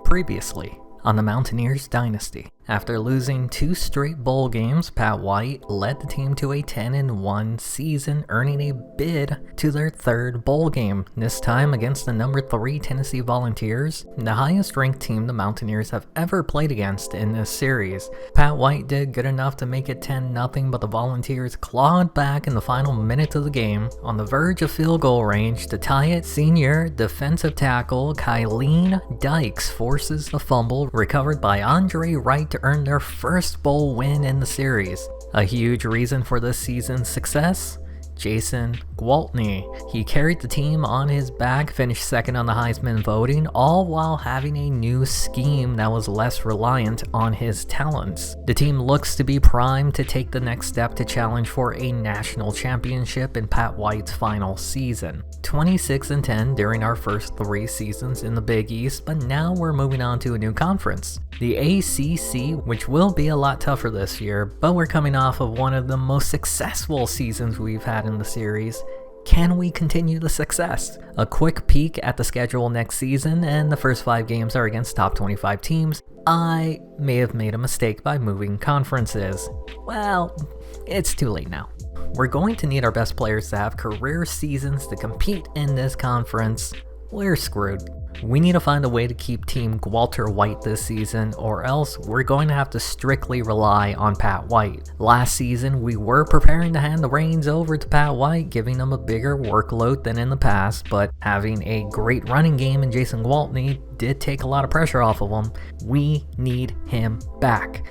Previously on the Mountaineers Dynasty. After losing 2 straight bowl games, Pat White led the team to a 10-1 season, earning a bid to their 3rd bowl game, this time against the number 3 Tennessee Volunteers, the highest ranked team the Mountaineers have ever played against in this series. Pat White did good enough to make it 10-0, but the Volunteers clawed back in the final minutes of the game. On the verge of field goal range to tie it, senior defensive tackle Kylene Dykes forces the fumble recovered by Andre Wright to earn their first bowl win in the series. A huge reason for this season's success? Jason Gwaltney. He carried the team on his back, finished 2nd on the Heisman voting, all while having a new scheme that was less reliant on his talents. The team looks to be primed to take the next step to challenge for a national championship in Pat White's final season. 26-10 during our first 3 seasons in the Big East, but now we're moving on to a new conference, the ACC, which will be a lot tougher this year, but we're coming off of one of the most successful seasons we've had in the series. Can we continue the success? A quick peek at the schedule next season, and the first 5 games are against top 25 teams. I may have made a mistake by moving conferences. Well, it's too late now. We're going to need our best players to have career seasons to compete in this conference. We're screwed. We need to find a way to keep Team Walter White this season, or else we're going to have to strictly rely on Pat White. Last season, we were preparing to hand the reins over to Pat White, giving him a bigger workload than in the past, but having a great running game in Jason Gwaltney did take a lot of pressure off of him. We need him back.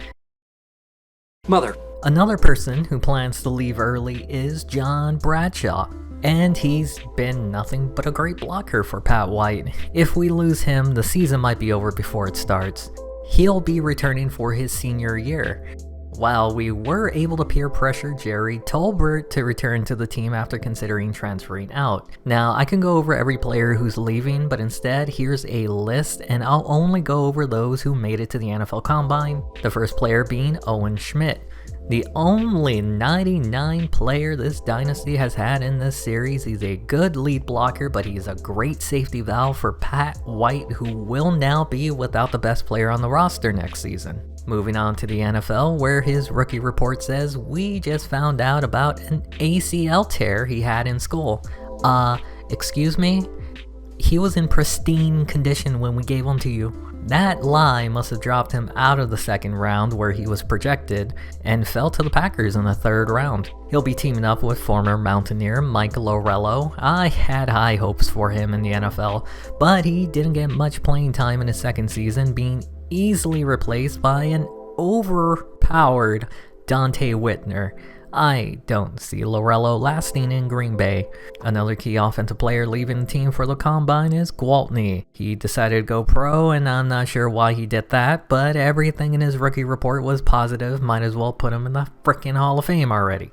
Mother. Another person who plans to leave early is John Bradshaw, and he's been nothing but a great blocker for Pat White. If we lose him, the season might be over before it starts. He'll be returning for his senior year. While we were able to peer pressure Jerry Tolbert to return to the team after considering transferring out. Now, I can go over every player who's leaving, but instead, here's a list, and I'll only go over those who made it to the NFL Combine, the first player being Owen Schmidt. The only 99 player this dynasty has had in this series. He's a good lead blocker, but he's a great safety valve for Pat White, who will now be without the best player on the roster next season. Moving on to the NFL, where his rookie report says, we just found out about an ACL tear he had in school. Excuse me? He was in pristine condition when we gave him to you. That lie must have dropped him out of the 2nd round where he was projected and fell to the Packers in the 3rd round. He'll be teaming up with former Mountaineer Mike Lorello. I had high hopes for him in the NFL, but he didn't get much playing time in his 2nd season, being easily replaced by an overpowered Dante Whitner. I don't see Lorello lasting in Green Bay. Another key offensive player leaving the team for the Combine is Gwaltney. He decided to go pro, and I'm not sure why he did that, but everything in his rookie report was positive. Might as well put him in the frickin' Hall of Fame already.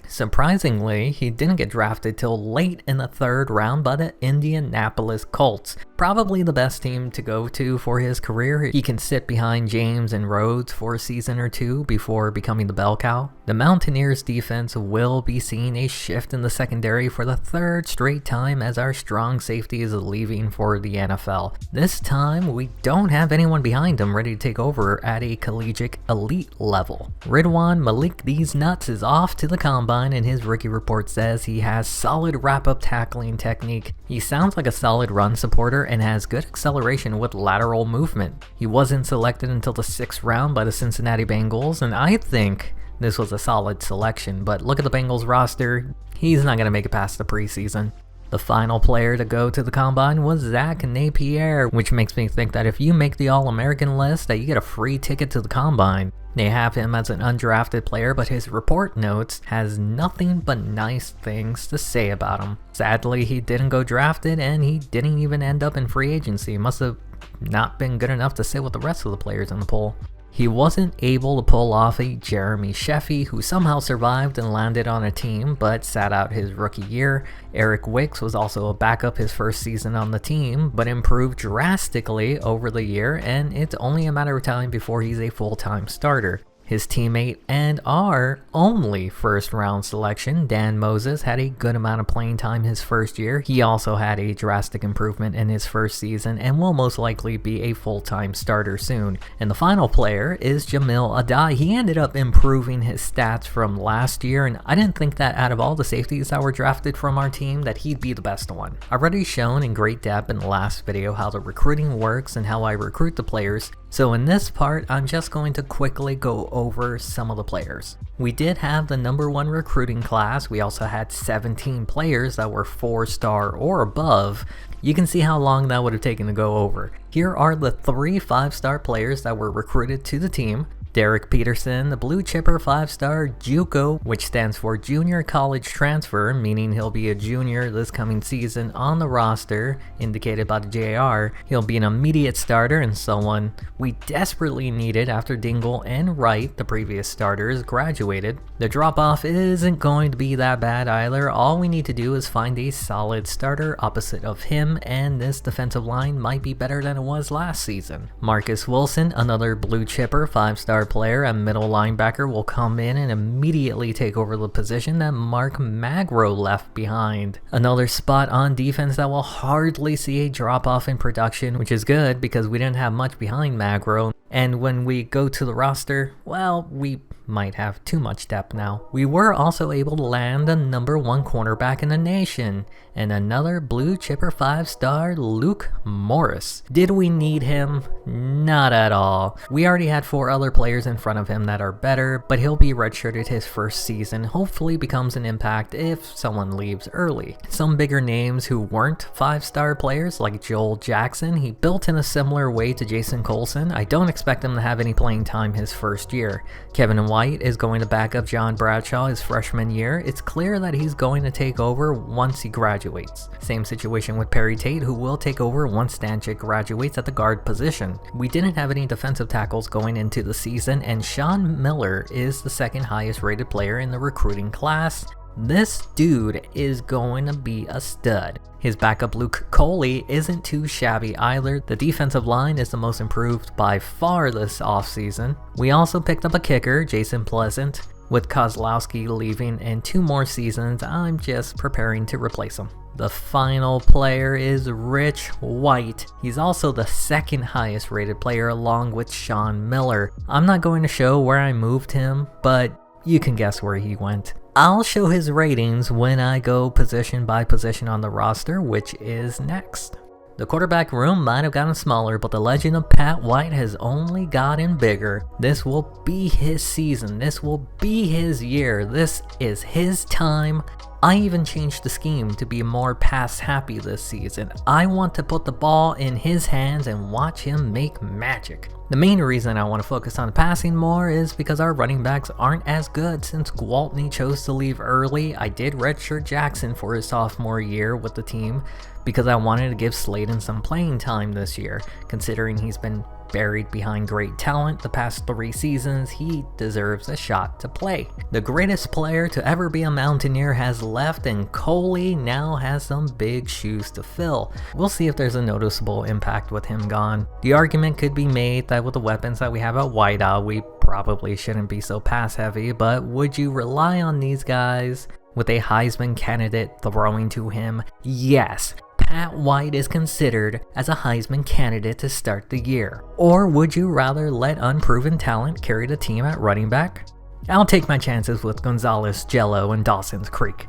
Surprisingly, he didn't get drafted till late in the 3rd round by the Indianapolis Colts. Probably the best team to go to for his career. He can sit behind James and Rhodes for a season or 2 before becoming the bell cow. The Mountaineers defense will be seeing a shift in the secondary for the 3rd straight time as our strong safety is leaving for the NFL. This time, we don't have anyone behind him ready to take over at a collegiate elite level. Ridwan Malik These Nuts is off to the Combine, and his rookie report says he has solid wrap-up tackling technique. He sounds like a solid run supporter and has good acceleration with lateral movement. He wasn't selected until the 6th round by the Cincinnati Bengals, and I think this was a solid selection, but look at the Bengals roster, he's not going to make it past the preseason. The final player to go to the Combine was Zach Napier, which makes me think that if you make the All-American list, that you get a free ticket to the Combine. They have him as an undrafted player, but his report notes has nothing but nice things to say about him. Sadly, he didn't go drafted, and he didn't even end up in free agency. Must have not been good enough to sit with the rest of the players in the pool. He wasn't able to pull off a Jeremy Sheffy, who somehow survived and landed on a team but sat out his rookie year. Eric Wicks was also a backup his first season on the team, but improved drastically over the year, and it's only a matter of time before he's a full-time starter. His teammate and our only first round selection, Dan Moses, had a good amount of playing time his first year. He also had a drastic improvement in his first season and will most likely be a full-time starter soon. And the final player is Jamil Adai. He ended up improving his stats from last year, and I didn't think that out of all the safeties that were drafted from our team that he'd be the best one. I've already shown in great depth in the last video how the recruiting works and how I recruit the players, so in this part I'm just going to quickly go over some of the players. We did have the #1 recruiting class. We also had 17 players that were 4-star or above. You can see how long that would have taken to go over. Here are the 3 5-star players that were recruited to the team. Derek Peterson, the blue chipper 5-star JUCO, which stands for Junior College Transfer, meaning he'll be a junior this coming season on the roster, indicated by the JR. He'll be an immediate starter and someone we desperately needed after Dingle and Wright, the previous starters, graduated. The drop-off isn't going to be that bad either. All we need to do is find a solid starter opposite of him, and this defensive line might be better than it was last season. Marcus Wilson, another blue chipper 5-star player and middle linebacker, will come in and immediately take over the position that Mark Magro left behind. Another spot on defense that will hardly see a drop off in production, which is good because we didn't have much behind Magro. And when we go to the roster, well, we might have too much depth now. We were also able to land the #1 cornerback in the nation, and another blue chipper 5-star, Luke Morris. Did we need him? Not at all. We already had 4 other players in front of him that are better, but he'll be redshirted his first season, hopefully becomes an impact if someone leaves early. Some bigger names who weren't 5-star players, like Joel Jackson, he built in a similar way to Jason Colson. I don't expect him to have any playing time his first year. Kevin White is going to back up John Bradshaw his freshman year. It's clear that he's going to take over once he graduates. Same situation with Perry Tate, who will take over once Stanchik graduates at the guard position. We didn't have any defensive tackles going into the season, and Sean Miller is the 2nd highest rated player in the recruiting class. This dude is going to be a stud. His backup Luke Coley isn't too shabby either. The defensive line is the most improved by far this offseason. We also picked up a kicker, Jason Pleasant. With Kozlowski leaving in 2 more seasons, I'm just preparing to replace him. The final player is Rich White. He's also the 2nd highest rated player along with Sean Miller. I'm not going to show where I moved him, but you can guess where he went. I'll show his ratings when I go position by position on the roster, which is next. The quarterback room might have gotten smaller, but the legend of Pat White has only gotten bigger. This will be his season. This will be his year. This is his time. I even changed the scheme to be more pass happy this season. I want to put the ball in his hands and watch him make magic. The main reason I want to focus on passing more is because our running backs aren't as good since Gwaltney chose to leave early. I did redshirt Jackson for his sophomore year with the team because I wanted to give Sladen some playing time this year. Considering he's been buried behind great talent the past 3 seasons, he deserves a shot to play. The greatest player to ever be a Mountaineer has left, and Coley now has some big shoes to fill. We'll see if there's a noticeable impact with him gone. The argument could be made that with the weapons that we have at wideout, we probably shouldn't be so pass heavy, but would you rely on these guys with a Heisman candidate throwing to him? Yes. Pat White is considered as a Heisman candidate to start the year. Or would you rather let unproven talent carry the team at running back? I'll take my chances with Gonzales, Jello, and Dawson's Creek.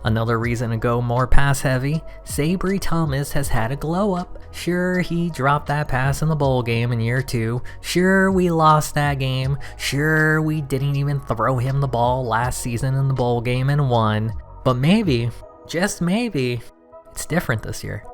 Another reason to go more pass heavy, Sabry Thomas has had a glow up. Sure, he dropped that pass in the bowl game in year 2. Sure, we lost that game. Sure, we didn't even throw him the ball last season in the bowl game and won. But maybe, just maybe, it's different this year.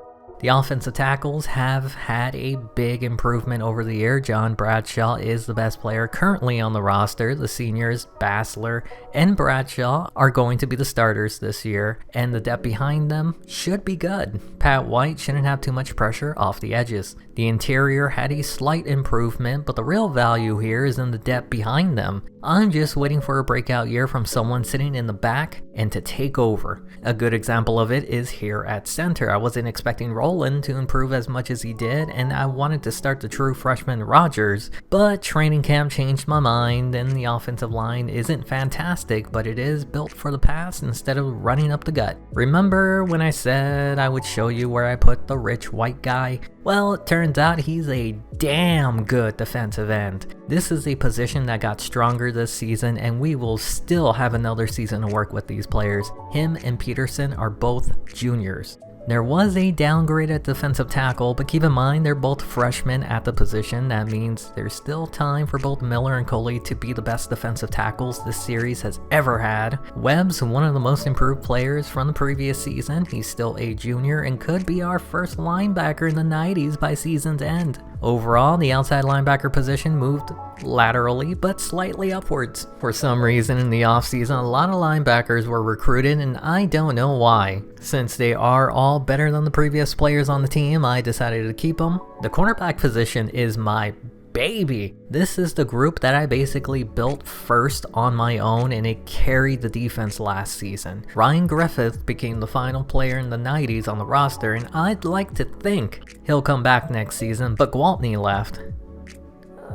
The offensive tackles have had a big improvement over the year. John Bradshaw is the best player currently on the roster. The seniors, Bassler and Bradshaw, are going to be the starters this year, and the depth behind them should be good. Pat White shouldn't have too much pressure off the edges. The interior had a slight improvement, but the real value here is in the depth behind them. I'm just waiting for a breakout year from someone sitting in the back and to take over. A good example of it is here at center. I wasn't expecting roll Nolan to improve as much as he did, and I wanted to start the true freshman Rodgers, but training camp changed my mind, and the offensive line isn't fantastic, but it is built for the pass instead of running up the gut. Remember when I said I would show you where I put the rich white guy? Well, it turns out he's a damn good defensive end. This is a position that got stronger this season, and we will still have another season to work with these players. Him and Peterson are both juniors. There was a downgrade at defensive tackle, but keep in mind they're both freshmen at the position. That means there's still time for both Miller and Coley to be the best defensive tackles this series has ever had. Webb's one of the most improved players from the previous season. He's still a junior and could be our first linebacker in the 90s by season's end. Overall, the outside linebacker position moved laterally but slightly upwards. For some reason in the offseason, a lot of linebackers were recruited, and I don't know why. Since they are all better than the previous players on the team, I decided to keep them. The cornerback position is my baby. This is the group that I basically built first on my own, and it carried the defense last season. Ryan Griffith became the final player in the 90s on the roster, and I'd like to think he'll come back next season, but Gwaltney left.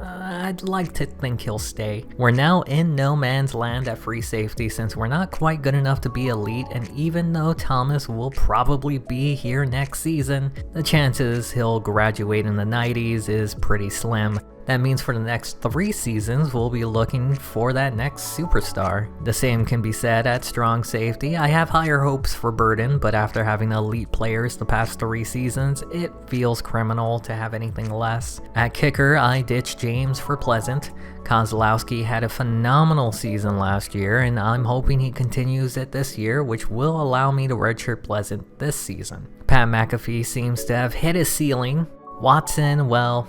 I'd like to think he'll stay. We're now in no man's land at free safety since we're not quite good enough to be elite, and even though Thomas will probably be here next season, the chances he'll graduate in the 90s is pretty slim. That means for the next 3 seasons, we'll be looking for that next superstar. The same can be said at strong safety. I have higher hopes for Burden, but after having elite players the past 3 seasons, it feels criminal to have anything less. At kicker, I ditched James for Pleasant. Kozlowski had a phenomenal season last year, and I'm hoping he continues it this year, which will allow me to redshirt Pleasant this season. Pat McAfee seems to have hit his ceiling. Watson, well,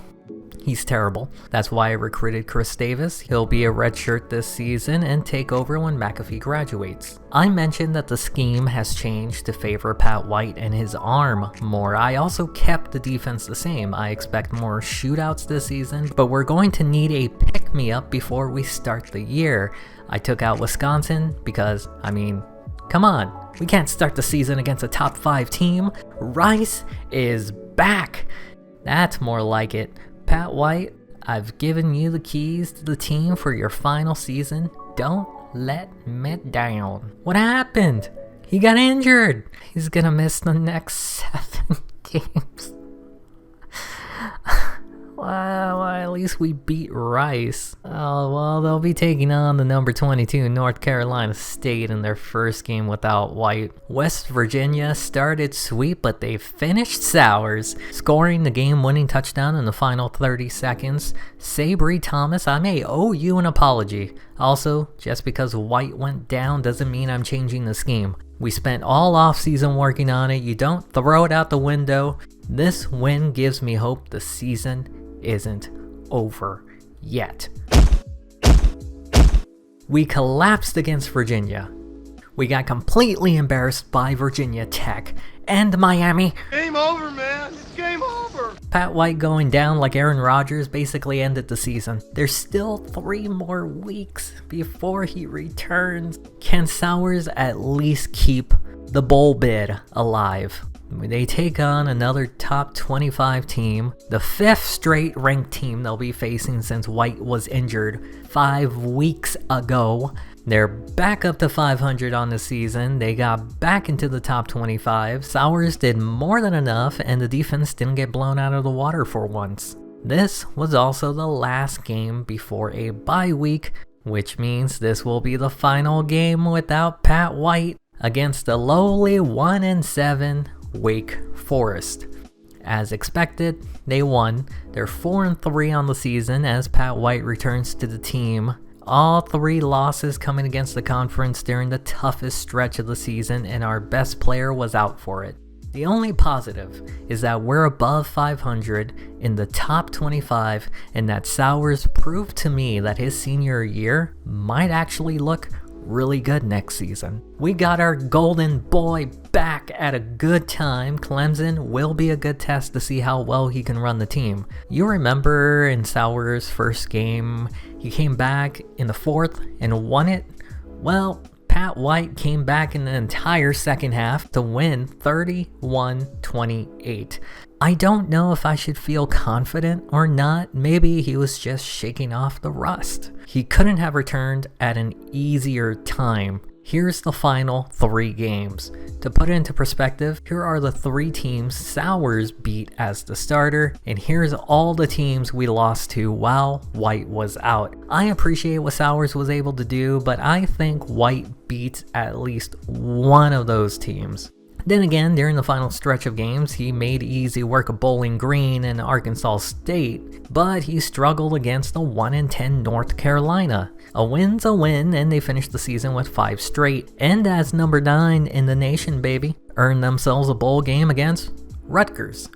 he's terrible. That's why I recruited Chris Davis. He'll be a redshirt this season and take over when McAfee graduates. I mentioned that the scheme has changed to favor Pat White and his arm more. I also kept the defense the same. I expect more shootouts this season, but we're going to need a pick-me-up before we start the year. I took out Wisconsin because, come on. We can't start the season against a top 5 team. Rice is back. That's more like it. Pat White, I've given you the keys to the team for your final season. Don't let me down. What happened? He got injured. He's gonna miss the next 7 games. Well, at least we beat Rice. Oh, well, they'll be taking on the number 22 North Carolina State in their first game without White. West Virginia started sweet, but they finished Sowers, scoring the game-winning touchdown in the final 30 seconds. Sabri Thomas, I may owe you an apology. Also, just because White went down doesn't mean I'm changing the scheme. We spent all offseason working on it. You don't throw it out the window. This win gives me hope the season isn't over yet. We collapsed against Virginia. We got completely embarrassed by Virginia Tech and Miami. Game over, man. It's game over. Pat White going down like Aaron Rodgers basically ended the season. There's still 3 more weeks before he returns. Can Sowers at least keep the bowl bid alive? They take on another top 25 team, the 5th straight ranked team they'll be facing since White was injured 5 weeks ago. They're back up to 500 on the season. They got back into the top 25. Sowers did more than enough, and the defense didn't get blown out of the water for once. This was also the last game before a bye week, which means this will be the final game without Pat White against the lowly 1-7 Wake Forest. As expected, they won. They're 4-3 on the season as Pat White returns to the team. All 3 losses coming against the conference during the toughest stretch of the season, and our best player was out for it. The only positive is that we're above 500 in the top 25, and that Sowers proved to me that his senior year might actually look really good next season. We got our golden boy back at a good time. Clemson will be a good test to see how well he can run the team. You remember in Sowers' first game, he came back in the 4th and won it? Well, Pat White came back in the entire second half to win 31-28. I don't know if I should feel confident or not. Maybe he was just shaking off the rust. He couldn't have returned at an easier time. Here's the final 3 games. To put it into perspective, here are the 3 teams Sowers beat as the starter, and here's all the teams we lost to while White was out. I appreciate what Sowers was able to do, but I think White beats at least one of those teams. Then again, during the final stretch of games, he made easy work of Bowling Green and Arkansas State, but he struggled against the 1-10 North Carolina. A win's a win, and they finished the season with 5 straight, and as number 9 in the nation, baby, earned themselves a bowl game against Rutgers.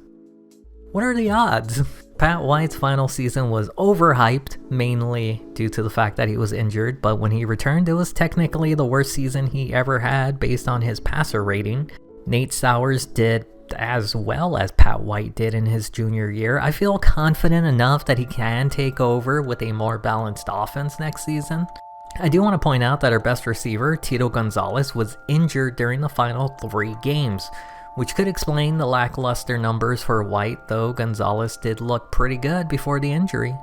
What are the odds? Pat White's final season was overhyped, mainly due to the fact that he was injured, but when he returned, it was technically the worst season he ever had based on his passer rating. Nate Sowers did as well as Pat White did in his junior year. I feel confident enough that he can take over with a more balanced offense next season. I do want to point out that our best receiver, Tito Gonzales, was injured during the final 3 games, which could explain the lackluster numbers for White, though Gonzales did look pretty good before the injury.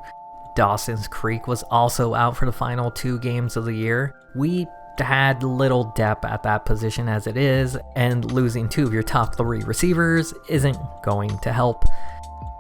Dawson's Creek was also out for the final 2 games of the year. We had little depth at that position as it is, and losing 2 of your top 3 receivers isn't going to help.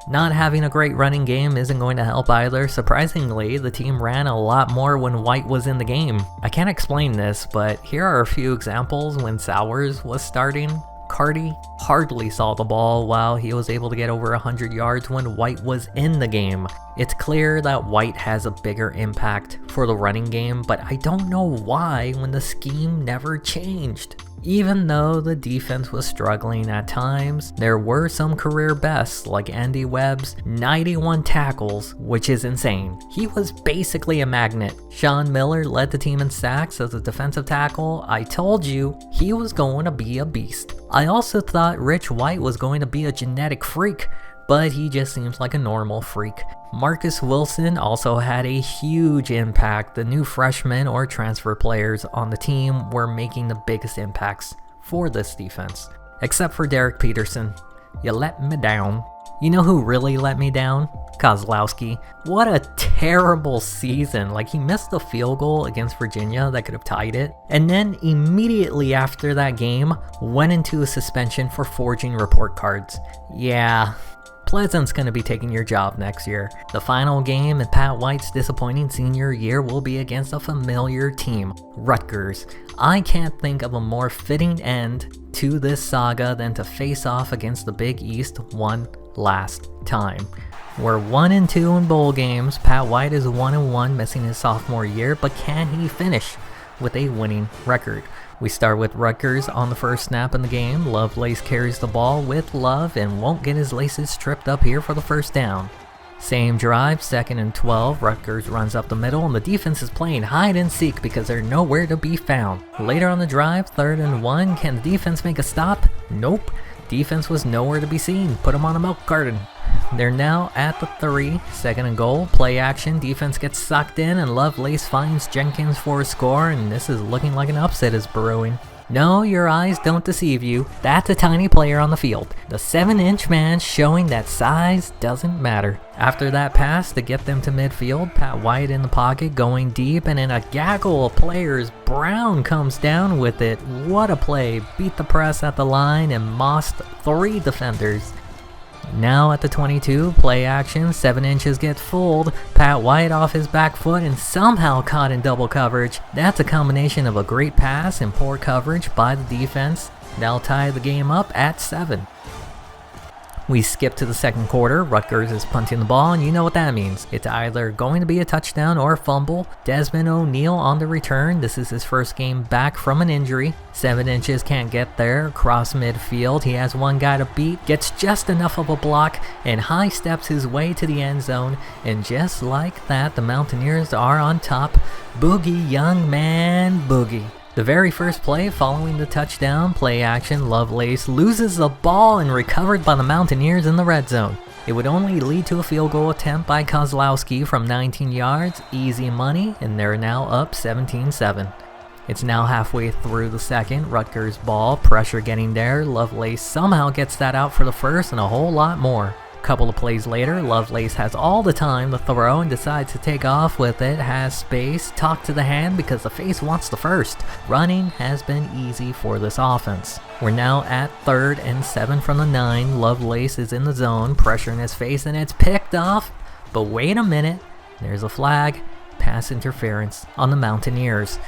Not having a great running game isn't going to help either. Surprisingly, the team ran a lot more when White was in the game. I can't explain this, but here are a few examples when Sowers was starting. Carty hardly saw the ball while he was able to get over 100 yards when White was in the game. It's clear that White has a bigger impact for the running game, but I don't know why when the scheme never changed. Even though the defense was struggling at times, there were some career bests like Andy Webb's 91 tackles, which is insane. He was basically a magnet. Sean Miller led the team in sacks as a defensive tackle. I told you, he was going to be a beast. I also thought Rich White was going to be a genetic freak, but he just seems like a normal freak. Marcus Wilson also had a huge impact. The new freshmen or transfer players on the team were making the biggest impacts for this defense. Except for Derek Peterson. You let me down. You know who really let me down? Kozlowski. What a terrible season. Like, he missed a field goal against Virginia that could have tied it, and then immediately after that game went into a suspension for forging report cards. Yeah, Pleasant's going to be taking your job next year. The final game in Pat White's disappointing senior year will be against a familiar team, Rutgers. I can't think of a more fitting end to this saga than to face off against the Big East one last time. We're 1-2 in bowl games. Pat White is 1-1, missing his sophomore year, but can he finish with a winning record? We start with Rutgers on the first snap in the game. Lovelace carries the ball with Love and won't get his laces stripped up here for the first down. Same drive, 2nd and 12. Rutgers runs up the middle and the defense is playing hide and seek because they're nowhere to be found. Later on the drive, 3rd and 1. Can the defense make a stop? Nope. Defense was nowhere to be seen. Put them on a milk carton. They're now at the 3, 2nd and goal. Play action, defense gets sucked in, and Lovelace finds Jenkins for a score, and this is looking like an upset is brewing. No, your eyes don't deceive you. That's a tiny player on the field. The 7-inch man showing that size doesn't matter. After that pass to get them to midfield, Pat White in the pocket going deep, and in a gaggle of players, Brown comes down with it. What a play. Beat the press at the line and mossed 3 defenders. Now at the 22, play action, 7 inches get fooled, Pat White off his back foot and somehow caught in double coverage. That's a combination of a great pass and poor coverage by the defense. That'll tie the game up at 7. We skip to the second quarter. Rutgers is punting the ball, and you know what that means. It's either going to be a touchdown or a fumble. Desmond O'Neal on the return. This is his first game back from an injury. 7 inches can't get there. Across midfield, he has one guy to beat, gets just enough of a block, and high steps his way to the end zone. And just like that, the Mountaineers are on top. Boogie, young man, boogie. The very first play following the touchdown, play action, Lovelace loses the ball and recovered by the Mountaineers in the red zone. It would only lead to a field goal attempt by Kozlowski from 19 yards, easy money, and they're now up 17-7. It's now halfway through the second. Rutgers ball, pressure getting there. Lovelace somehow gets that out for the first and a whole lot more. Couple of plays later, Lovelace has all the time to throw and decides to take off with it, has space, talk to the hand because the face wants the first. Running has been easy for this offense. We're now at 3rd and 7 from the 9. Lovelace is in the zone, pressure in his face, and it's picked off. But wait a minute, there's a flag, pass interference on the Mountaineers.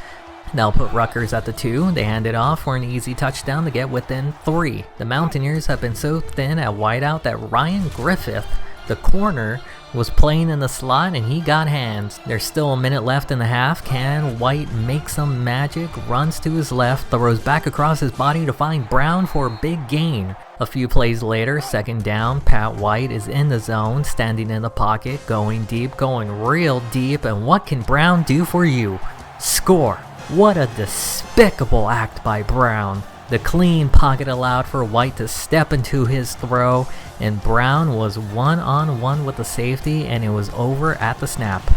They'll put Rutgers at the 2, they hand it off for an easy touchdown to get within 3. The Mountaineers have been so thin at wideout that Ryan Griffith, the corner, was playing in the slot and he got hands. There's still a minute left in the half. Can White make some magic? Runs to his left, throws back across his body to find Brown for a big gain. A few plays later, 2nd down, Pat White is in the zone, standing in the pocket, going deep, going real deep, and what can Brown do for you? Score! What a despicable act by Brown. The clean pocket allowed for White to step into his throw, and Brown was one-on-one with the safety, and it was over at the snap.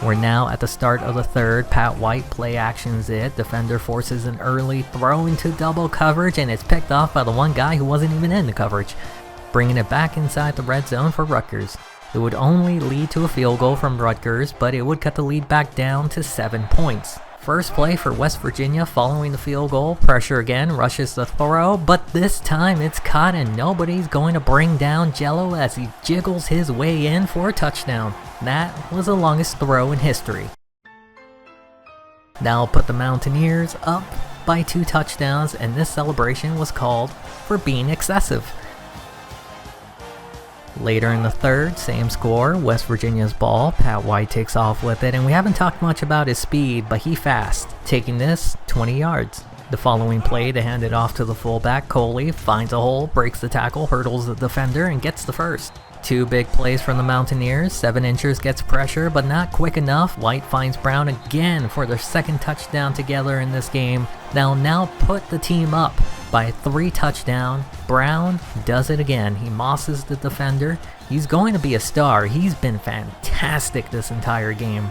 We're now at the start of the 3rd. Pat White play actions it. Defender forces an early throw into double coverage, and it's picked off by the one guy who wasn't even in the coverage, bringing it back inside the red zone for Rutgers. It would only lead to a field goal from Rutgers, but it would cut the lead back down to 7 points. First play for West Virginia following the field goal. Pressure again, rushes the throw, but this time it's caught and nobody's going to bring down Jello as he jiggles his way in for a touchdown. That was the longest throw in history. That'll put the Mountaineers up by 2 touchdowns, and this celebration was called for being excessive. Later in the 3rd, same score, West Virginia's ball. Pat White takes off with it, and we haven't talked much about his speed, but he fast, taking this 20 yards. The following play, they hand it off to the fullback. Coley finds a hole, breaks the tackle, hurdles the defender, and gets the first. 2 big plays from the Mountaineers. 7 inchers gets pressure, but not quick enough. White finds Brown again for their 2nd touchdown together in this game. They'll now put the team up by 3 touchdowns. Brown does it again. He mosses the defender. He's going to be a star. He's been fantastic this entire game.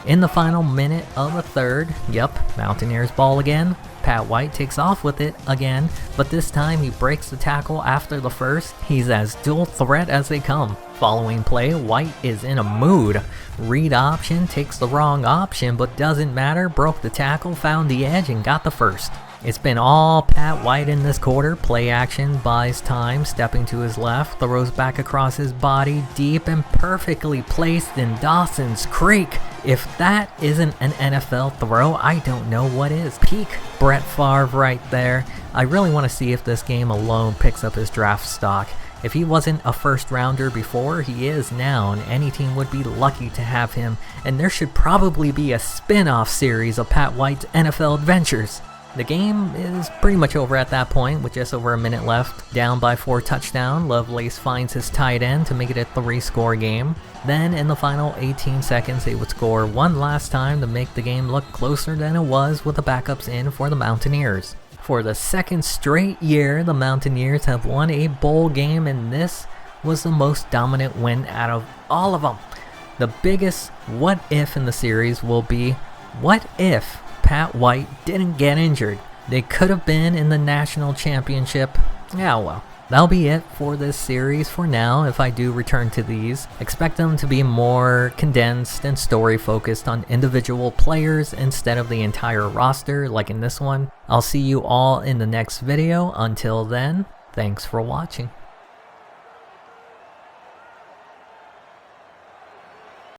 In the final minute of the 3rd, Mountaineers ball again. Pat White takes off with it again, but this time he breaks the tackle after the first. He's as dual threat as they come. Following play, White is in a mood. Read option, takes the wrong option, but doesn't matter. Broke the tackle, found the edge, and got the first. It's been all Pat White in this quarter. Play action, buys time, stepping to his left, throws back across his body, deep and perfectly placed in Dawson's Creek. If that isn't an NFL throw, I don't know what is. Peak Brett Favre right there. I really want to see if this game alone picks up his draft stock. If he wasn't a first rounder before, he is now, and any team would be lucky to have him, and there should probably be a spin-off series of Pat White's NFL adventures. The game is pretty much over at that point with just over a minute left. Down by 4 touchdowns, Lovelace finds his tight end to make it a 3-score game. Then in the final 18 seconds, they would score one last time to make the game look closer than it was with the backups in for the Mountaineers. For the 2nd straight year, the Mountaineers have won a bowl game, and this was the most dominant win out of all of them. The biggest what if in the series will be, what if Pat White didn't get injured? They could have been in the national championship. Yeah, well, that'll be it for this series for now. If I do return to these, expect them to be more condensed and story focused on individual players instead of the entire roster like in this one. I'll see you all in the next video. Until then, thanks for watching.